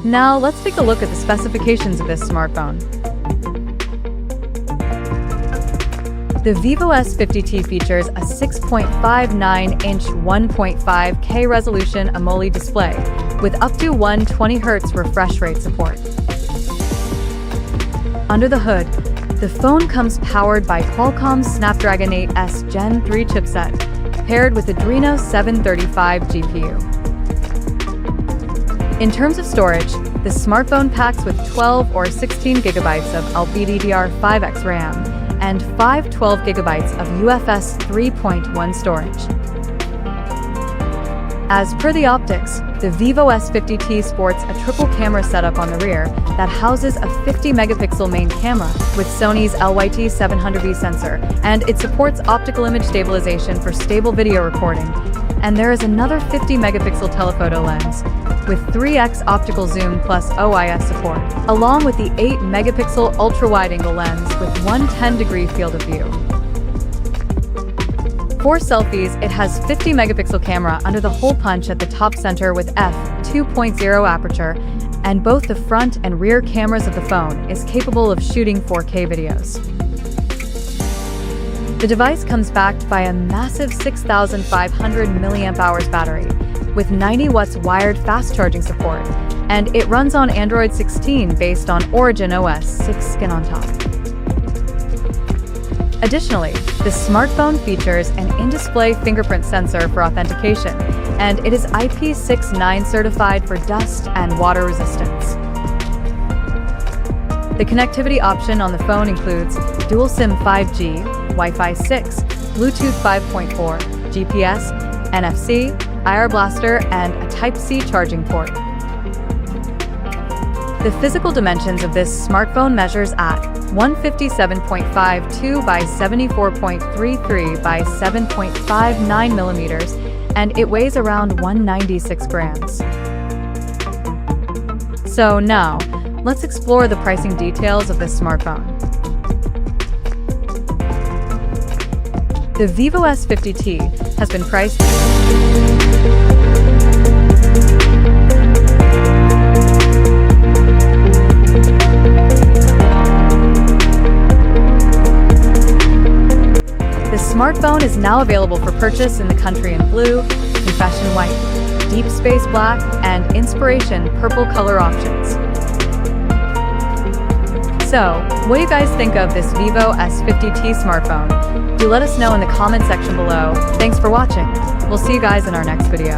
Now let's take a look at the specifications of this smartphone. The Vivo S50t features a 6.59-inch 1.5K resolution AMOLED display with up to 120Hz refresh rate support. Under the hood, the phone comes powered by Qualcomm's Snapdragon 8S Gen 3 chipset, paired with Adreno 735 GPU. In terms of storage, the smartphone packs with 12 or 16 gigabytes of LPDDR5X RAM and 512 gigabytes of UFS 3.1 storage. As per the optics, the Vivo S50t sports a triple camera setup on the rear that houses a 50-megapixel main camera with Sony's LYT700V sensor, and it supports optical image stabilization for stable video recording. And there is another 50-megapixel telephoto lens with 3x optical zoom plus OIS support, along with the 8-megapixel ultra-wide-angle lens with 110-degree field of view. For selfies, it has 50-megapixel camera under the hole punch at the top center with f2.0 aperture, and both the front and rear cameras of the phone is capable of shooting 4K videos. The device comes backed by a massive 6,500 mAh battery with 90 watts wired fast charging support, and it runs on Android 16 based on Origin OS 6 skin on top. Additionally, the smartphone features an in-display fingerprint sensor for authentication, and it is IP69 certified for dust and water resistance. The connectivity option on the phone includes dual SIM 5G, Wi-Fi 6, Bluetooth 5.4, GPS, NFC, IR Blaster, and a Type-C charging port. The physical dimensions of this smartphone measures at 157.52 by 74.33 by 7.59 millimeters, and it weighs around 196 grams. So now, let's explore the pricing details of this smartphone. The Vivo S50t has been priced The smartphone is now available for purchase in the country in blue, confession white, deep space black, and inspiration purple color options. So, what do you guys think of this Vivo S50t smartphone? Do let us know in the comment section below. Thanks for watching. We'll see you guys in our next video.